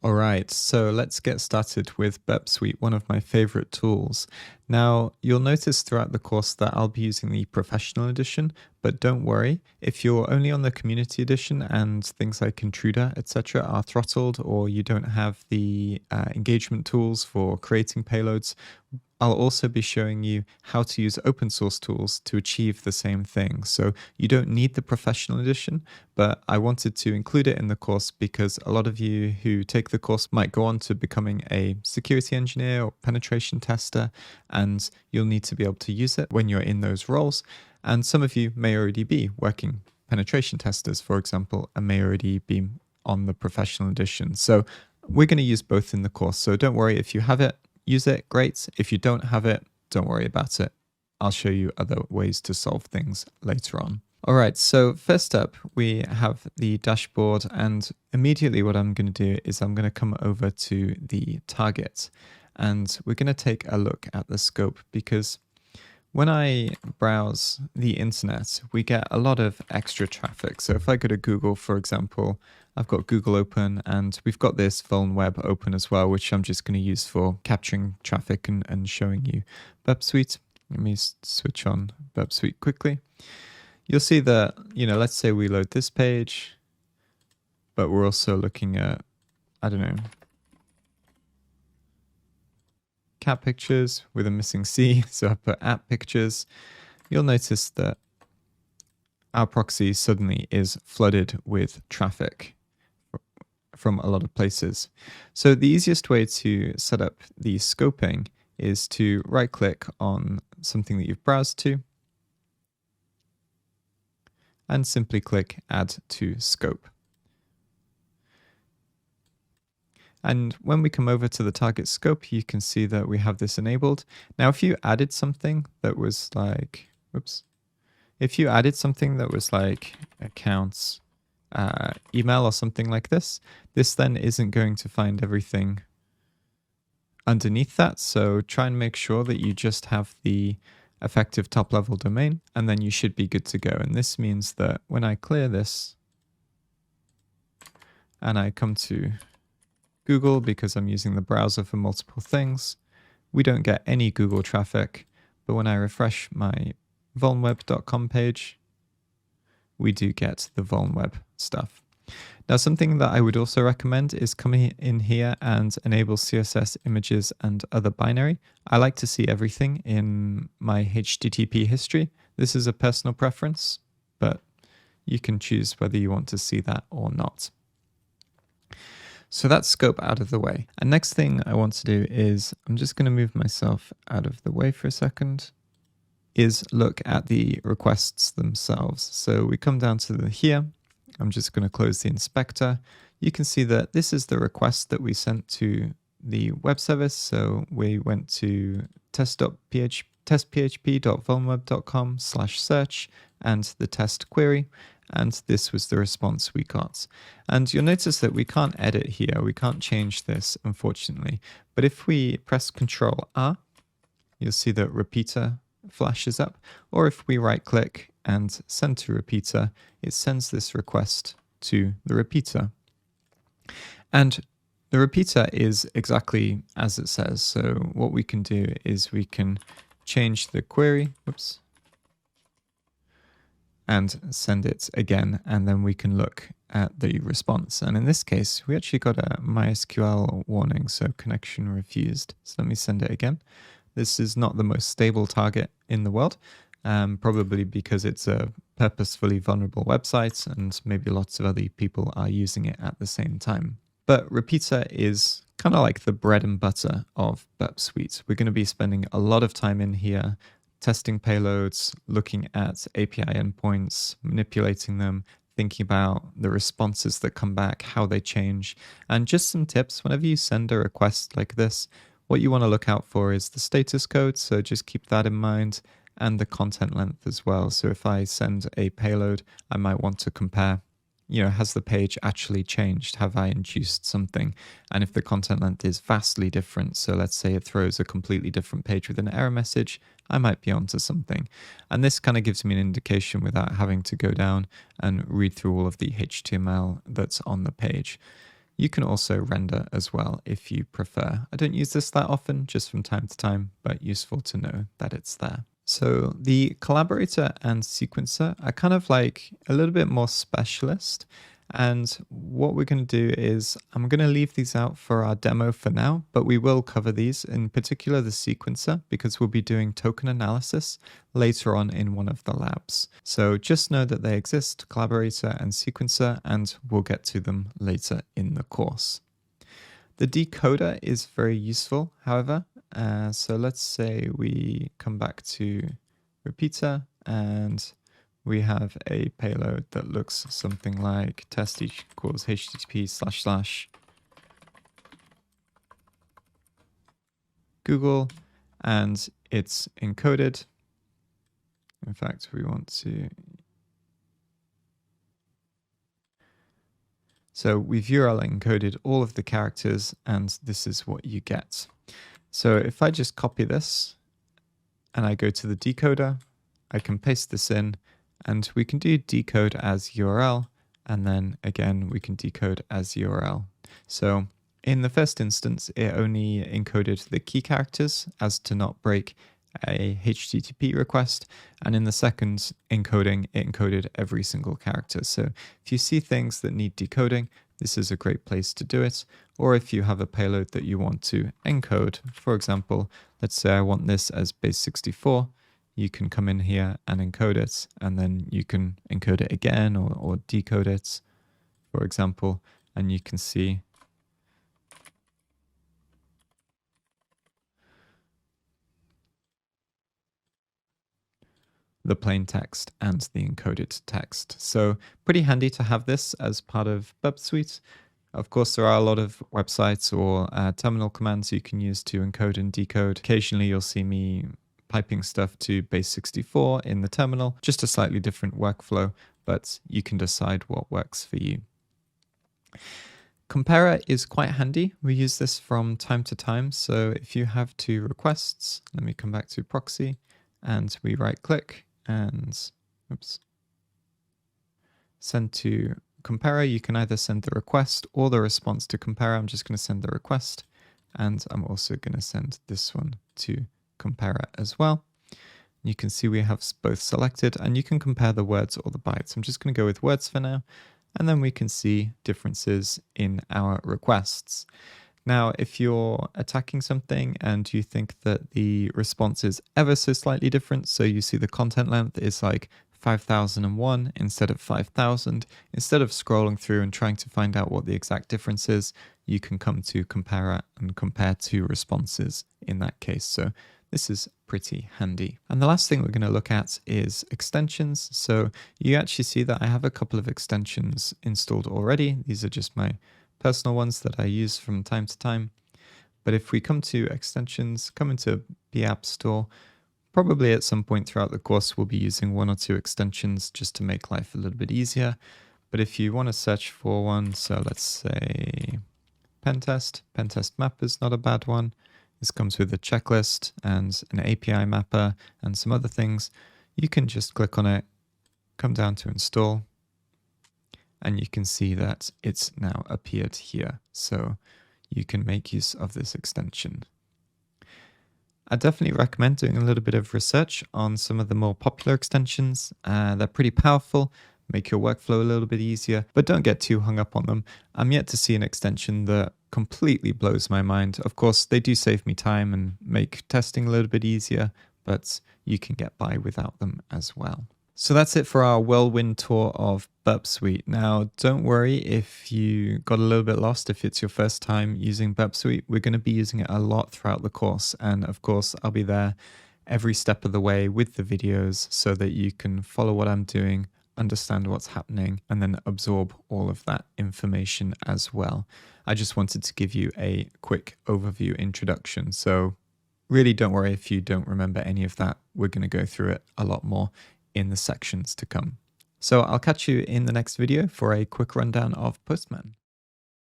All right, so let's get started with BURP Suite, one of my favorite tools. Now, you'll notice throughout the course that I'll be using the Professional Edition, but don't worry, if you're only on the Community Edition and things like Intruder, etc. are throttled, or you don't have the engagement tools for creating payloads, I'll also be showing you how to use open source tools to achieve the same thing. So you don't need the Professional Edition, but I wanted to include it in the course because a lot of you who take the course might go on to becoming a security engineer or penetration tester, and you'll need to be able to use it when you're in those roles. And some of you may already be working penetration testers, for example, and may already be on the Professional Edition. So we're going to use both in the course. So don't worry if you have it. Use it, great. If you don't have it, don't worry about it. I'll show you other ways to solve things later on. All right, so first up, we have the dashboard, and immediately what I'm going to do is I'm going to come over to the target, and we're going to take a look at the scope, because when I browse the internet, we get a lot of extra traffic. So if I go to Google, for example, I've got Google open, and we've got this Vuln Web open as well, which I'm just going to use for capturing traffic and showing you BURP Suite. Let me switch on BURP Suite quickly. You'll see that, let's say we load this page, but we're also looking at, I don't know, cat pictures with a missing C. So I put app pictures. You'll notice that our proxy suddenly is flooded with traffic from a lot of places. So the easiest way to set up the scoping is to right click on something that you've browsed to and simply click Add to Scope. And when we come over to the target scope, you can see that we have this enabled. Now, if you added something that was like, if you added something that was like accounts, email or something like this then isn't going to find everything underneath that. So try and make sure that you just have the effective top level domain, and then you should be good to go. And this means that when I clear this and I come to Google, because I'm using the browser for multiple things, we don't get any Google traffic. But when I refresh my vulnweb.com page, we do get the vulnweb stuff. Now, something that I would also recommend is coming in here and enable CSS images and other binary. I like to see everything in my HTTP history. This is a personal preference, but you can choose whether you want to see that or not. So that's scope out of the way. And next thing I want to do is, I'm just going to move myself out of the way for a second, is look at the requests themselves. So we come down to here. I'm just going to close the inspector. You can see that this is the request that we sent to the web service. So we went to testphp.vulnweb.com/search and the test query. And this was the response we got. And you'll notice that we can't edit here. We can't change this, unfortunately. But if we press Control R, you'll see that repeater flashes up. Or if we right click and send to repeater, it sends this request to the repeater. And the repeater is exactly as it says. So what we can do is we can change the query, and send it again, and then we can look at the response. And in this case, we actually got a MySQL warning, so connection refused. So let me send it again. This is not the most stable target in the world, probably because it's a purposefully vulnerable website, and maybe lots of other people are using it at the same time. But repeater is kind of like the bread and butter of BURP Suite. We're going to be spending a lot of time in here testing payloads, looking at API endpoints, manipulating them, thinking about the responses that come back, how they change. And just some tips, whenever you send a request like this, what you want to look out for is the status code, so just keep that in mind, and the content length as well. So if I send a payload, I might want to compare, has the page actually changed? Have I induced something? And if the content length is vastly different, so let's say it throws a completely different page with an error message, I might be onto something. And this kind of gives me an indication without having to go down and read through all of the HTML that's on the page. You can also render as well if you prefer. I don't use this that often, just from time to time, but useful to know that it's there. So the collaborator and sequencer are kind of like a little bit more specialist. And what we're going to do is I'm going to leave these out for our demo for now, but we will cover these, in particular the sequencer, because we'll be doing token analysis later on in one of the labs. So just know that they exist, collaborator and sequencer, and we'll get to them later in the course. The decoder is very useful, however. So let's say we come back to repeater and we have a payload that looks something like test equals http / Google, and it's encoded. In fact, we want to... So we've URL encoded all of the characters, and this is what you get. So if I just copy this and I go to the decoder, I can paste this in, and we can do decode as URL, and then again we can decode as URL. So in the first instance, it only encoded the key characters as to not break a HTTP request, and in the second encoding, it encoded every single character. So if you see things that need decoding, this is a great place to do it. Or if you have a payload that you want to encode, for example, let's say I want this as base 64, you can come in here and encode it, and then you can encode it again or decode it, for example, and you can see the plain text and the encoded text. So pretty handy to have this as part of BURP Suite. Of course, there are a lot of websites or terminal commands you can use to encode and decode. Occasionally, you'll see me piping stuff to base 64 in the terminal, just a slightly different workflow, but you can decide what works for you. Comparer is quite handy. We use this from time to time. So if you have two requests, let me come back to proxy, and we right click and send to comparer. You can either send the request or the response to comparer. I'm just going to send the request, and I'm also going to send this one to comparer as well. You can see we have both selected, and you can compare the words or the bytes. I'm just going to go with words for now, and then we can see differences in our requests. Now, if you're attacking something and you think that the response is ever so slightly different, so you see the content length is like 5001 instead of 5000, instead of scrolling through and trying to find out what the exact difference is, you can come to comparer and compare two responses in that case. So this is pretty handy. And the last thing we're going to look at is extensions. So you actually see that I have a couple of extensions installed already. These are just my personal ones that I use from time to time. But if we come to extensions, come into the App Store, probably at some point throughout the course, we'll be using one or two extensions just to make life a little bit easier. But if you want to search for one, so let's say Pentest map is not a bad one. This comes with a checklist and an API mapper and some other things. You can just click on it, come down to install, and you can see that it's now appeared here. So you can make use of this extension. I definitely recommend doing a little bit of research on some of the more popular extensions. They're pretty powerful, make your workflow a little bit easier, but don't get too hung up on them. I'm yet to see an extension that completely blows my mind. Of course, they do save me time and make testing a little bit easier, but you can get by without them as well. So that's it for our whirlwind tour of BURP Suite. Now, don't worry if you got a little bit lost, if it's your first time using BURP Suite. We're going to be using it a lot throughout the course. And of course, I'll be there every step of the way with the videos so that you can follow what I'm doing, understand what's happening, and then absorb all of that information as well. I just wanted to give you a quick overview introduction. So really don't worry if you don't remember any of that. We're going to go through it a lot more in the sections to come. So I'll catch you in the next video for a quick rundown of Postman.